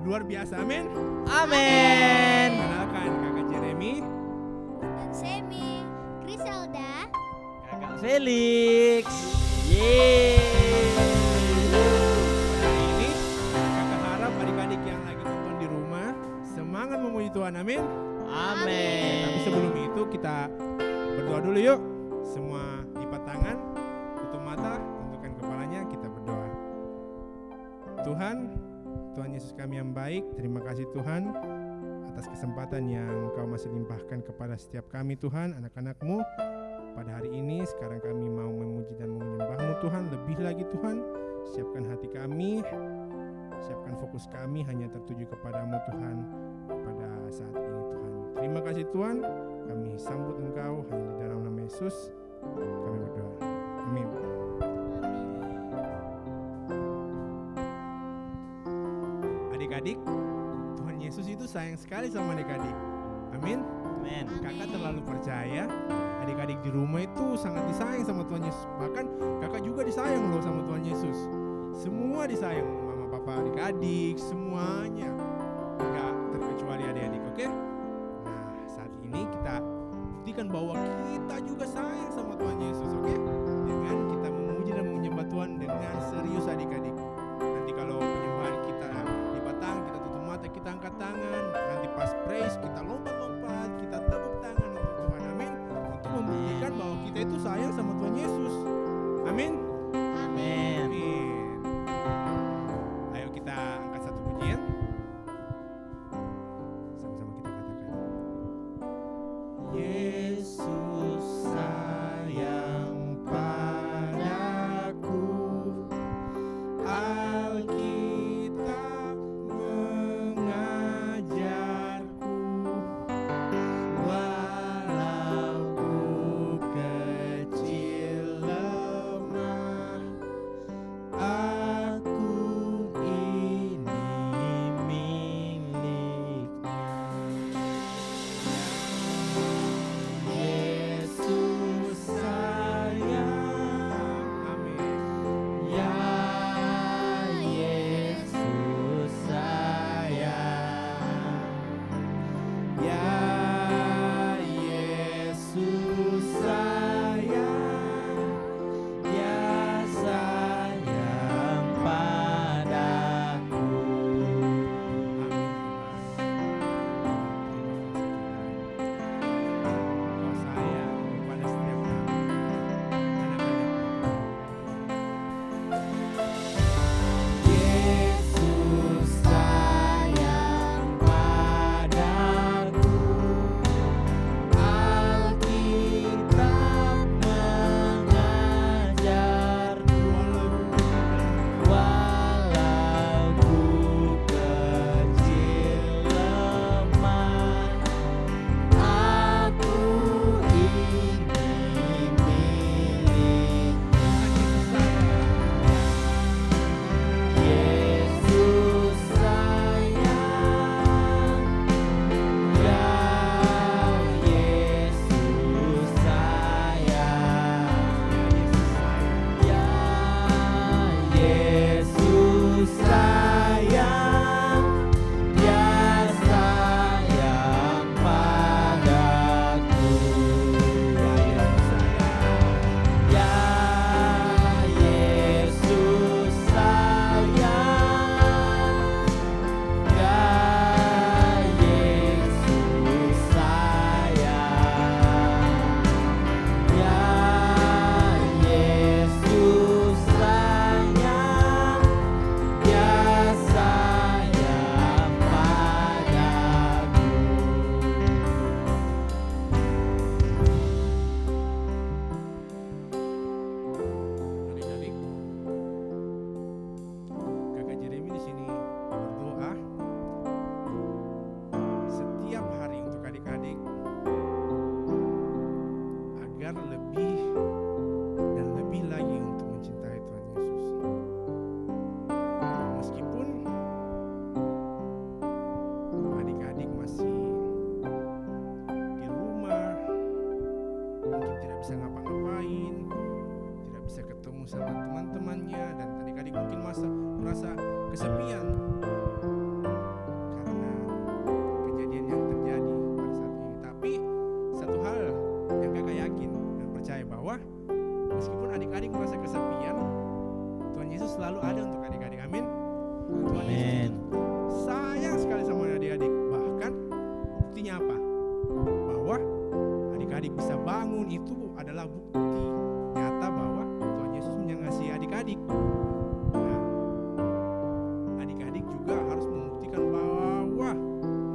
luar biasa, amin. Amin. Kenalkan kakak Jeremy dan Semi, Griselda, Kakak Felix. Yeay. hari ini. Kakak harap adik-adik yang lagi nonton di rumah semangat memuji Tuhan, amin. Amin. Tapi sebelum itu kita berdoa dulu yuk. Semua lipat tangan, tutup mata, tundukkan kepalanya, kita berdoa. Tuhan Yesus kami yang baik, terima kasih Tuhan atas kesempatan yang Kau masih limpahkan kepada setiap kami Tuhan, anak-anak-Mu. Pada hari ini sekarang kami mau memuji dan menyembah-Mu Tuhan, lebih lagi Tuhan, siapkan hati kami, siapkan fokus kami hanya tertuju kepadamu Tuhan pada saat ini Tuhan. Terima kasih Tuhan, kami sambut Engkau hanya di dalam nama Yesus kami berdoa, amin. Adik-adik, Tuhan Yesus itu sayang sekali sama adik-adik, amin. Amin. Kakak terlalu percaya adik-adik di rumah itu sangat disayang sama Tuhan Yesus. Bahkan kakak juga disayang loh sama Tuhan Yesus. Semua disayang, mama papa adik-adik semuanya, nggak terkecuali adik-adik, oke? Nah saat ini kita buktikan bahwa kita juga sayang sama Tuhan Yesus, oke? Dengan kita memuji dan menyembah Tuhan dengan serius adik-adik. Nanti kalau penyembahan kita lipat tangan, kita tutup mata, kita angkat tangan. Nanti pas praise kita lompat-lompat, kita tepuk tangan untuk Tuhan, amin. Untuk membuktikan bahwa kita itu sayang sama Tuhan Yesus, amin. Amin. Amin. Ayo kita angkat satu pujian. Sama-sama kita katakan. Yesus sayang padaku, Alkitab mengajarku, walau ku kecil lemah, aku ini itu adalah bukti nyata bahwa Tuhan Yesus mengasihi adik-adik. Nah, adik-adik juga harus membuktikan bahwa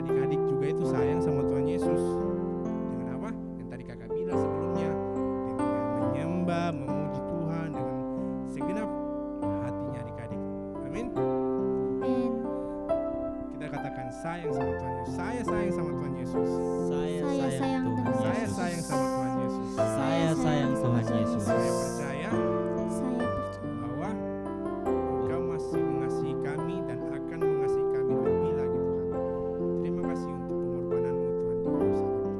adik-adik juga itu sayang sama Tuhan Yesus. Dengan apa? Yang tadi kakak bilang sebelumnya, dengan menyembah, memuji Tuhan dengan segenap hatinya adik-adik. Amin. Kita katakan sayang sama Tuhan Yesus. Saya sayang sama Tuhan Yesus. Saya Saya sayang Tuhan Tuhan Saya Yesus. sayang sama Tuhan Yesus. Saya sayang Tuhan Yesus. Saya percaya Saya percaya bahwa Engkau masih mengasihi kami dan akan mengasihi kami lebih lagi Tuhan. Terima kasih untuk pengorbananmu Tuhan di kayu salib Tuhan.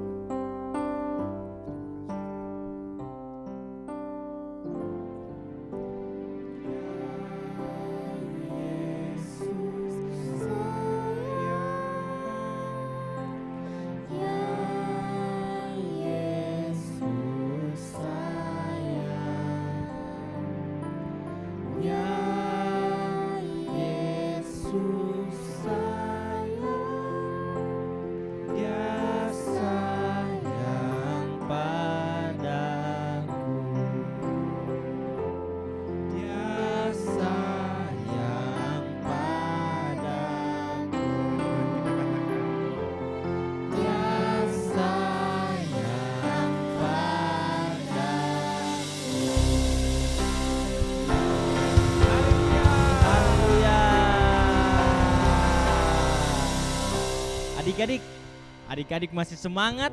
Adik-adik masih semangat,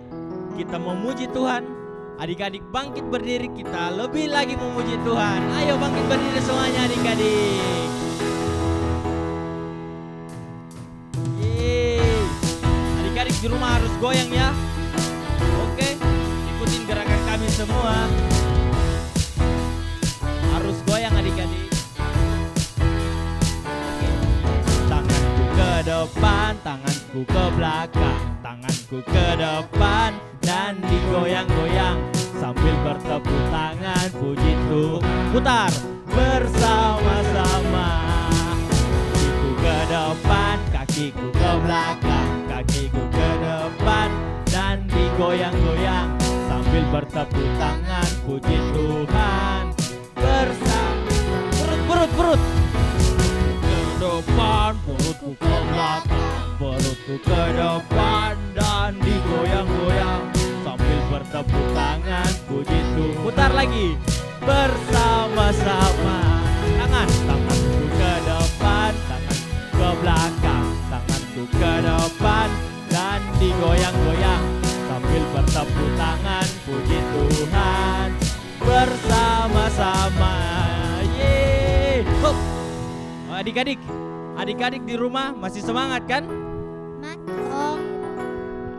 kita memuji Tuhan. Adik-adik bangkit berdiri, kita lebih lagi memuji Tuhan. Ayo bangkit berdiri semuanya adik-adik. Yeay. Adik-adik di rumah harus goyang ya. Oke, ikutin gerakan kami semua. Harus goyang adik-adik. Oke. Tanganku ke depan, tanganku ke belakang, tanganku ke depan dan digoyang-goyang sambil bertepuk tangan puji Tuhan. Putar bersama-sama. Kakiku ke depan, kakiku ke belakang, kakiku ke depan dan digoyang-goyang sambil bertepuk tangan puji Tuhan. Bersama perut. Ke depan, perutku ke belakang, perutku ke depan dan digoyang-goyang sambil bertepuk tangan puji Tuhan. Putar lagi bersama-sama. Tanganku ke depan, tangan ke belakang, tanganku ke depan dan digoyang-goyang sambil bertepuk tangan puji Tuhan. Bersama-sama. Yeay. Hop. Adik-adik di rumah masih semangat kan? Om.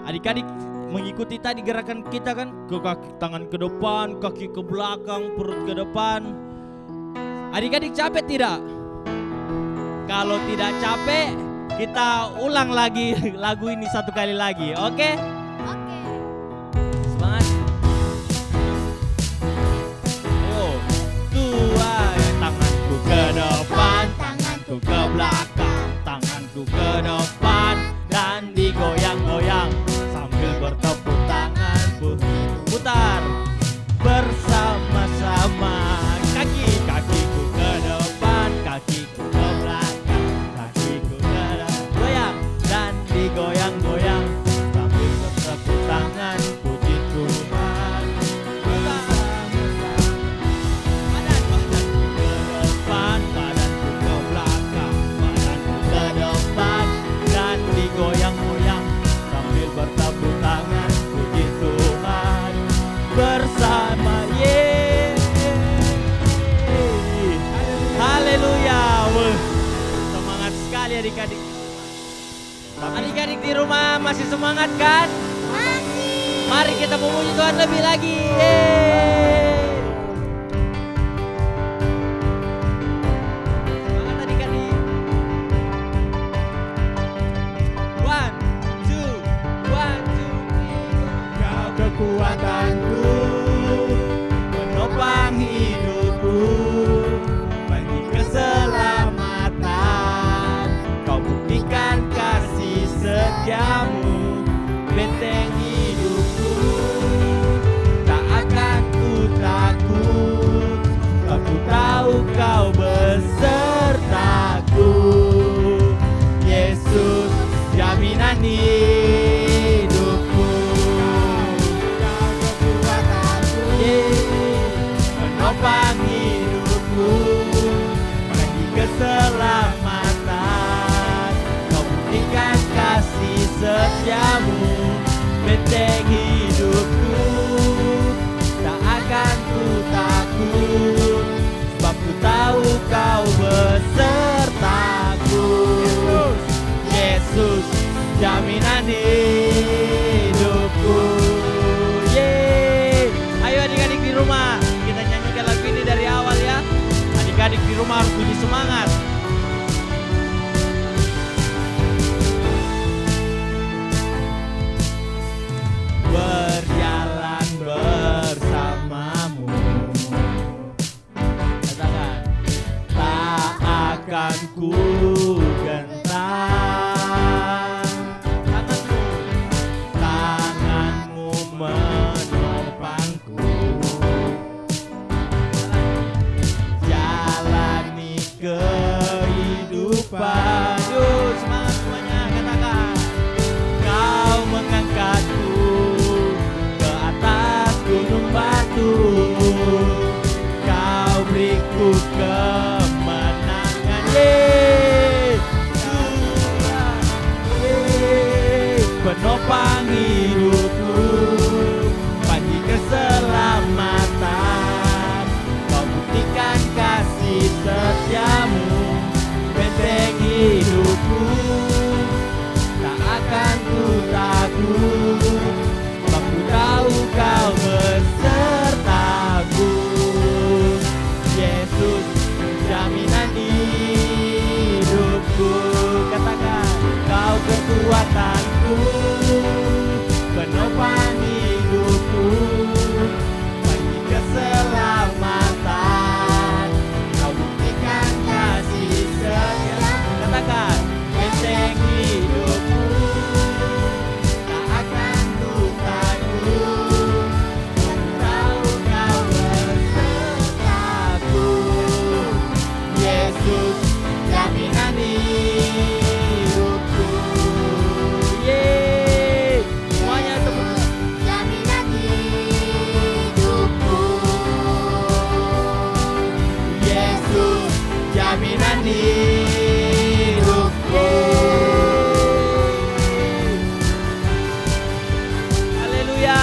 Adik-adik mengikuti tadi gerakan kita kan? Ke kaki, tangan ke depan, kaki ke belakang, perut ke depan. Adik-adik capek tidak? Kalau tidak capek, kita ulang lagi lagu ini satu kali lagi, oke? Oke. Semangat. Ayo, dua, tanganku ke depan, tanganku ke belakang, tanganku ke depan dan digoyang-goyang sambil bertepuk tangan. Putar bersama-sama. Kakiku ke depan, kakiku ke belakang, kakiku ke depan. Goyang dan digoyang-goyang sambil bertepuk tangan puji Tuhan. Bersama-sama. Badanku ke depan, badanku ke belakang, badanku ke depan dan digoyang-goyang sambil bertepuk tangan puji Tuhan. Bersama haleluya. Semangat sekali adik-adik. Adik-adik di rumah masih semangat kan? Masih. Mari kita memuji Tuhan lebih lagi. Yeay. Semangat adik-adik. 1, 2, 3. Kau kekuatanku, menopang hidupku, bagi keselamatan. Kau buktikan kasih setiamu, benteng hidupku tak akan setiamu, benteng hidupku. Tak akan ku takut, sebab ku tahu kau besertaku. Yesus, jaminan hidupku. Yeay. Ayo adik-adik di rumah, kita nyanyikan lagu ini dari awal ya. Adik-adik di rumah harus punya semangat. Berjalan bersamamu, katakan, tak akan ku gentar. Tanganmu menopangku, jalani kehidupan. Yuk semangat semuanya, katakan, kau mengangkatku ke atas gunung batu, kau beriku kemenangan. Yeay, penopang hidupku, panji keselamatan, kau buktikan kasih setiamu, benteng hidupku. Tak akan ku takut, sebab ku tahu kau besertaku. Yesus, jaminan hidupku. Katakan, kau kekuatanku, penopang hidupku, bagi keselamatan, kau buktikan kasih setia. Katakan, benteng hidupku. Tak akan ku takut, ku tahu kau besertaku. Yesus, jaminan hidupku. Yeay, semuanya tepuk. Jaminan hidupku. Yesus, jaminan hidupku. Haleluya.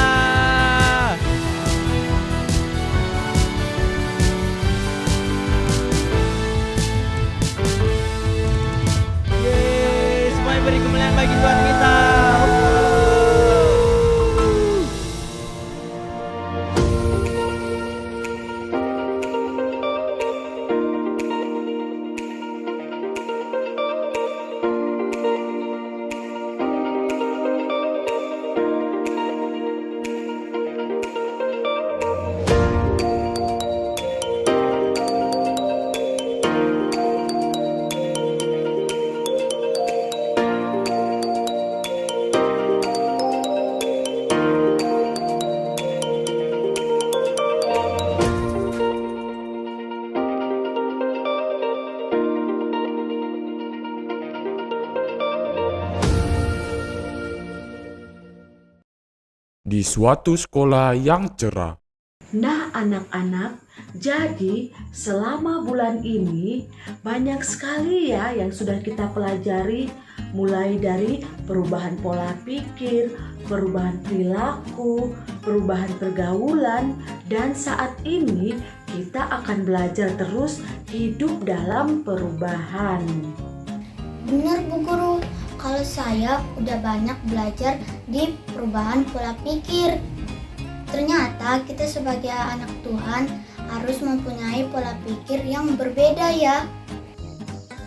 Yeay, semuanya beri kemuliaan bagi Tuhan kita. Di suatu sekolah yang cerah. Nah anak-anak, jadi selama bulan ini banyak sekali ya yang sudah kita pelajari, mulai dari perubahan pola pikir, perubahan perilaku, perubahan pergaulan, dan saat ini kita akan belajar terus hidup dalam perubahan. Benar Bu Guru, kalau saya udah banyak belajar di perubahan pola pikir. Ternyata kita sebagai anak Tuhan harus mempunyai pola pikir yang berbeda ya.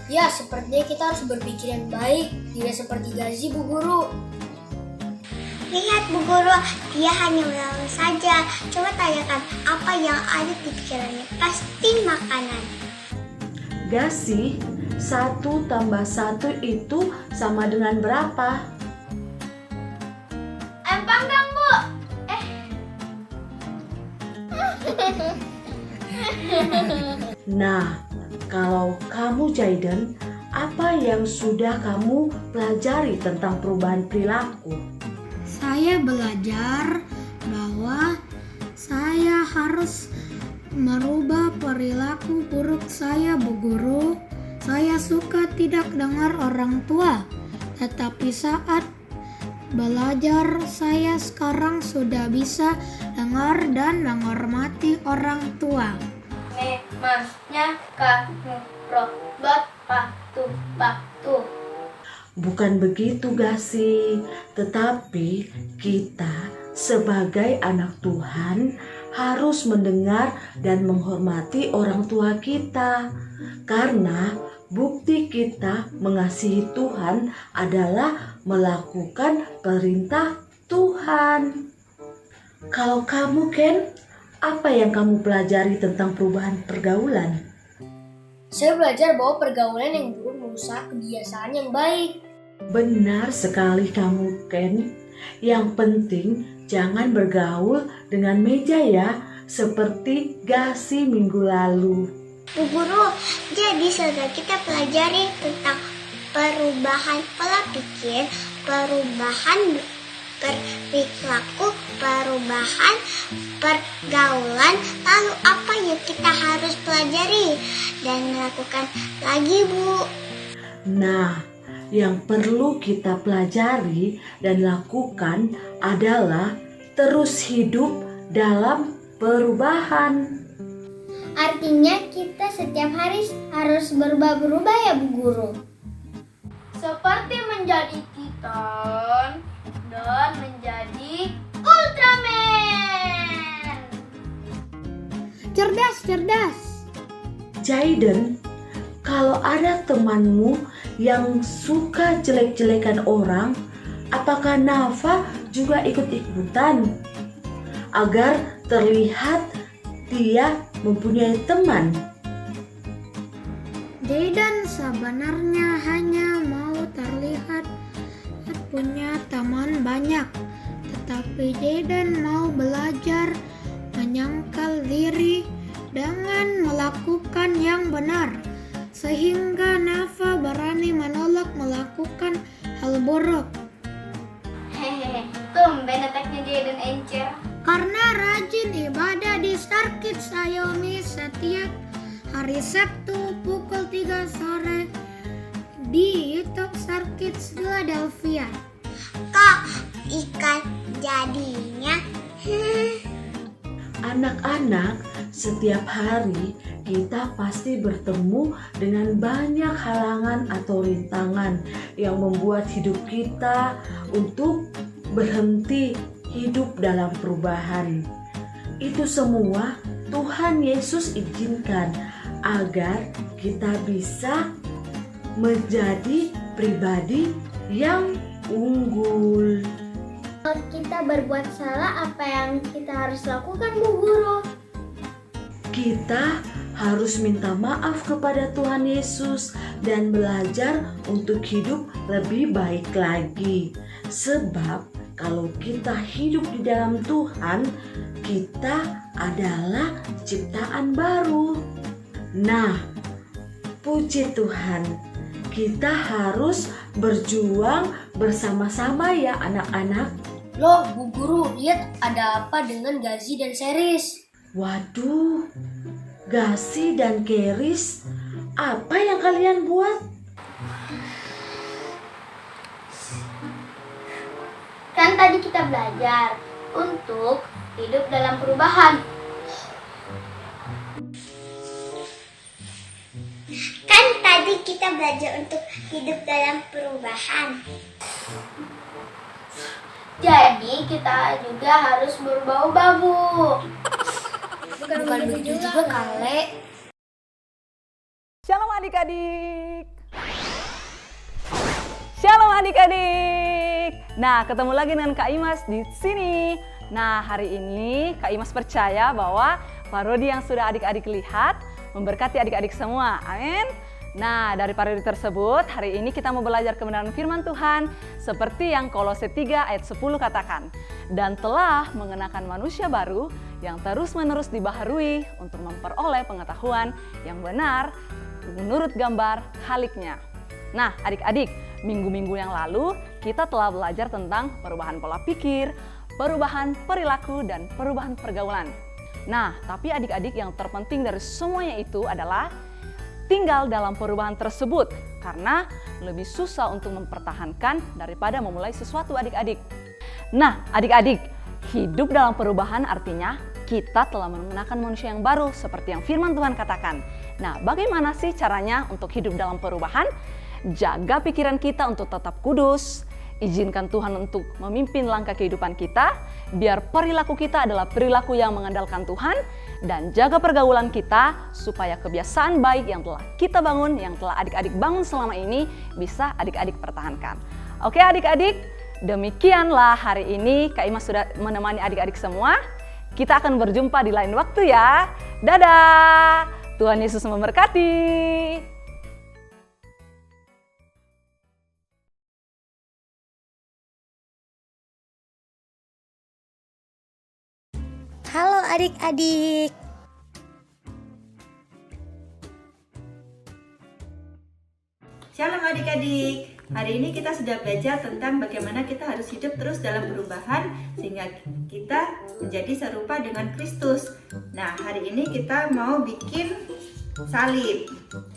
Ya, sepertinya kita harus berpikir yang baik, tidak seperti Gazi Bu Guru. Lihat Bu Guru, dia hanya menangis saja. Coba tanyakan apa yang ada di pikirannya. Pasti makanan. Gasi, 1 tambah 1 itu sama dengan berapa? Panggang Bu. Nah, kalau kamu Jaiden, apa yang sudah kamu pelajari tentang perubahan perilaku? Saya belajar bahwa saya harus merubah perilaku buruk saya Bu Guru. Saya suka tidak dengar orang tua, tetapi saat belajar saya sekarang sudah bisa dengar dan menghormati orang tua. Memangnya kamu robot patu. Bukan begitu, Gasi, tetapi kita sebagai anak Tuhan harus mendengar dan menghormati orang tua kita. Karena bukti kita mengasihi Tuhan adalah melakukan perintah Tuhan. Kalau kamu, Ken, apa yang kamu pelajari tentang perubahan pergaulan? Saya belajar bahwa pergaulan yang buruk merusak kebiasaan yang baik. Benar sekali kamu, Ken. Yang penting jangan bergaul dengan meja ya, seperti Gasi minggu lalu. Bu Guru, jadi sudah kita pelajari tentang perubahan pola pikir, perubahan perilaku, perubahan pergaulan. Lalu apa yang kita harus pelajari dan lakukan lagi, Bu? Nah, yang perlu kita pelajari dan lakukan adalah terus hidup dalam perubahan. Artinya kita setiap hari harus berubah-berubah ya Bu Guru. Seperti menjadi Titan dan menjadi Ultraman. Cerdas. Jaden, kalau ada temanmu yang suka jelek-jelekan orang, apakah Nafa juga ikut-ikutan? Agar terlihat dia mempunyai teman. Jaden sebenarnya hanya mau terlihat punya teman banyak, tetapi Jaden mau belajar menyangkal diri dengan melakukan yang benar, sehingga Nafa berani menolak melakukan hal buruk. Hehehe, tumben otaknya Jaden encer. Karena rajin ibadah di Star Kids Ayomi setiap hari Sabtu pukul 3 sore di YouTube Star Kids Philadelphia. Kok ikan jadinya? Anak-anak, setiap hari kita pasti bertemu dengan banyak halangan atau rintangan yang membuat hidup kita untuk berhenti hidup dalam perubahan. Itu semua Tuhan Yesus izinkan agar kita bisa menjadi pribadi yang unggul. Kalau kita berbuat salah, apa yang kita harus lakukan Bu Guru? Kita harus minta maaf kepada Tuhan Yesus dan belajar untuk hidup lebih baik lagi. Sebab kalau kita hidup di dalam Tuhan, kita adalah ciptaan baru. Nah, puji Tuhan, kita harus berjuang bersama-sama ya anak-anak. Loh, Bu Guru, lihat ada apa dengan Gazi dan Seris? Waduh, Gasi dan Keris, apa yang kalian buat? Kan tadi kita belajar untuk hidup dalam perubahan. Kan tadi kita belajar untuk hidup dalam perubahan. Jadi kita juga harus berubah-ubah Bu. Bukan begitu juga, Kale. Shalom adik-adik. Shalom adik-adik. Nah, ketemu lagi dengan Kak Imas di sini. Nah, hari ini Kak Imas percaya bahwa parodi yang sudah adik-adik lihat memberkati adik-adik semua. Amin. Nah, dari parodi tersebut, hari ini kita mau belajar kebenaran firman Tuhan seperti yang Kolose 3 ayat 10 katakan. Dan telah mengenakan manusia baru yang terus-menerus dibaharui untuk memperoleh pengetahuan yang benar menurut gambar Khaliknya. Nah, adik-adik, minggu-minggu yang lalu kita telah belajar tentang perubahan pola pikir, perubahan perilaku, dan perubahan pergaulan. Nah, tapi adik-adik yang terpenting dari semuanya itu adalah tinggal dalam perubahan tersebut karena lebih susah untuk mempertahankan daripada memulai sesuatu adik-adik. Nah, adik-adik, hidup dalam perubahan artinya kita telah mengenakan manusia yang baru seperti yang firman Tuhan katakan. Nah, bagaimana sih caranya untuk hidup dalam perubahan? Jaga pikiran kita untuk tetap kudus, izinkan Tuhan untuk memimpin langkah kehidupan kita, biar perilaku kita adalah perilaku yang mengandalkan Tuhan, dan jaga pergaulan kita supaya kebiasaan baik yang telah kita bangun, yang telah adik-adik bangun selama ini, bisa adik-adik pertahankan. Oke adik-adik, demikianlah hari ini Kak Imas sudah menemani adik-adik semua. Kita akan berjumpa di lain waktu ya. Dadah! Tuhan Yesus memberkati. Halo adik-adik. Shalom adik-adik. Hari ini kita sudah belajar tentang bagaimana kita harus hidup terus dalam perubahan sehingga kita menjadi serupa dengan Kristus. Nah, hari ini kita mau bikin salib.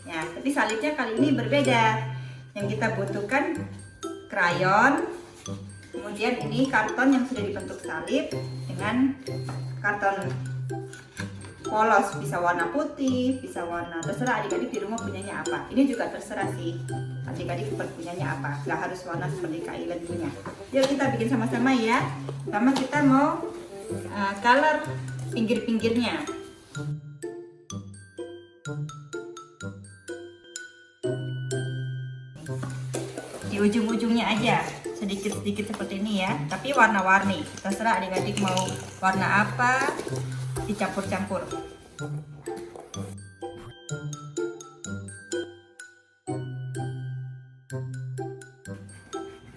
Ya, tapi salibnya kali ini berbeda. Yang kita butuhkan krayon, kemudian ini karton yang sudah dibentuk salib dengan karton polos, bisa warna putih, bisa warna, terserah adik-adik di rumah punyanya apa. Ini juga terserah sih adik-adik punyanya apa, gak harus warna seperti Kak Ilen punya. Yuk kita bikin sama-sama ya. Pertama kita mau color pinggir-pinggirnya. Di ujung-ujungnya aja, sedikit-sedikit seperti ini ya, tapi warna-warni. Terserah adik-adik mau warna apa, dicampur-campur.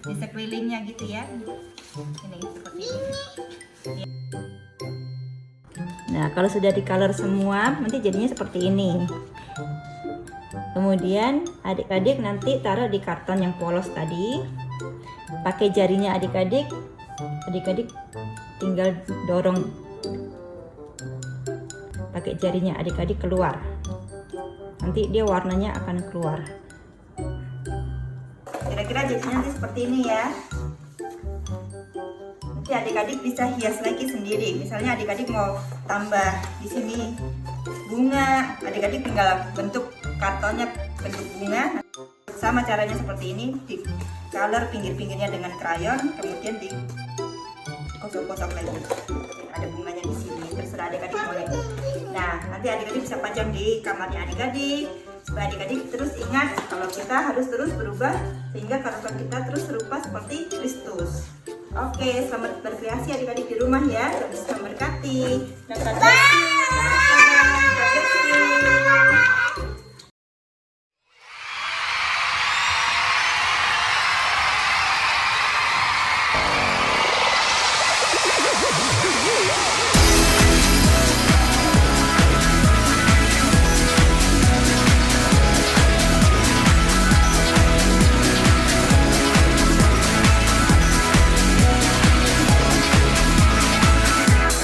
Di sekelilingnya gitu ya. Ini seperti ini. Nah, kalau sudah di color semua, nanti jadinya seperti ini. Kemudian adik-adik nanti taruh di karton yang polos tadi. Pakai jarinya adik-adik tinggal dorong pakai jarinya adik-adik keluar. Nanti dia warnanya akan keluar. Kira-kira jadinya nanti seperti ini ya. Nanti adik-adik bisa hias lagi sendiri. Misalnya adik-adik mau tambah di sini bunga, adik-adik tinggal bentuk kartonnya bentuk bunga. Sama caranya seperti ini, di color pinggir-pinggirnya dengan krayon, kemudian di kosong-kosong lagi. Ada bunganya di sini, terserah adik-adik boleh. Nah, nanti adik-adik bisa pajang di kamarnya adik-adik, supaya adik-adik terus ingat kalau kita harus terus berubah sehingga karakter kita terus serupa seperti Kristus. Oke, selamat berkreasi adik-adik di rumah ya. Tuhan Yesus memberkati. Dan God bless you. God bless you.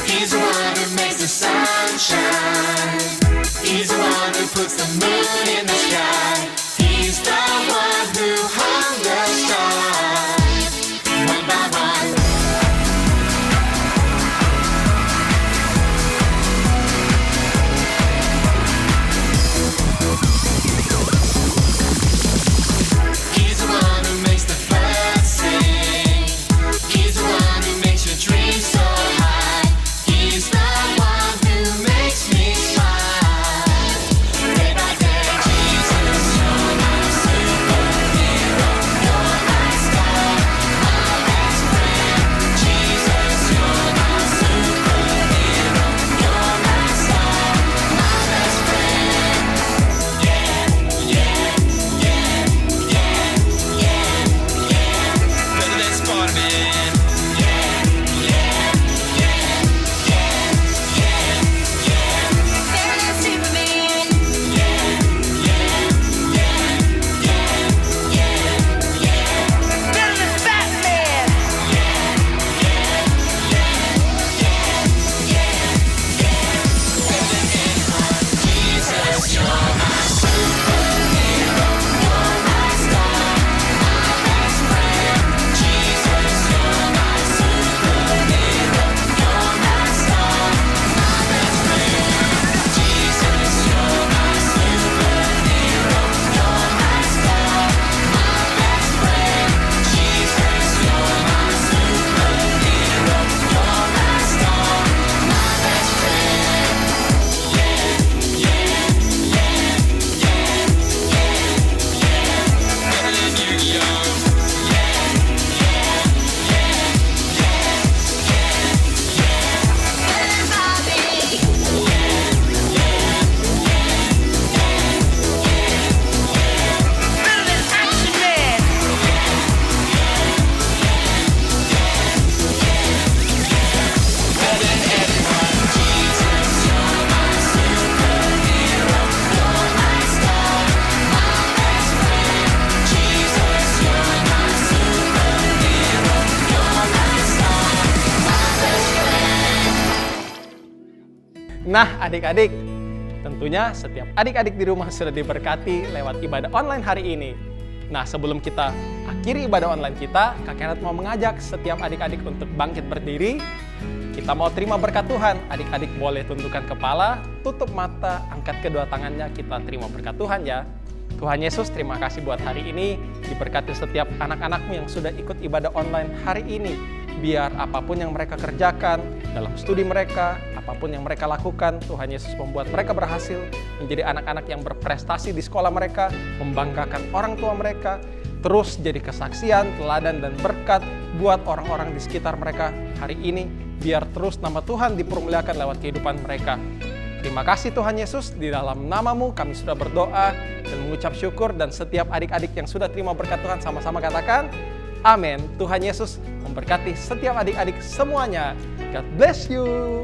He's the one who makes the sun shine. He's the one who puts the moon in the sky. He's the one who hung the stars one by one. Nah, adik-adik, tentunya setiap adik-adik di rumah sudah diberkati lewat ibadah online hari ini. Nah, sebelum kita akhiri ibadah online kita, Kak Kenneth mau mengajak setiap adik-adik untuk bangkit berdiri. Kita mau terima berkat Tuhan. Adik-adik boleh tundukkan kepala, tutup mata, angkat kedua tangannya, kita terima berkat Tuhan ya. Tuhan Yesus, terima kasih buat hari ini. Diberkati setiap anak-anakmu yang sudah ikut ibadah online hari ini. Biar apapun yang mereka kerjakan dalam studi mereka, apapun yang mereka lakukan, Tuhan Yesus membuat mereka berhasil menjadi anak-anak yang berprestasi di sekolah mereka, membanggakan orang tua mereka, terus jadi kesaksian, teladan, dan berkat buat orang-orang di sekitar mereka hari ini. Biar terus nama Tuhan dipermuliakan lewat kehidupan mereka. Terima kasih Tuhan Yesus, di dalam nama-Mu kami sudah berdoa dan mengucap syukur, dan setiap adik-adik yang sudah terima berkat Tuhan sama-sama katakan, amin. Tuhan Yesus memberkati setiap adik-adik semuanya. God bless you.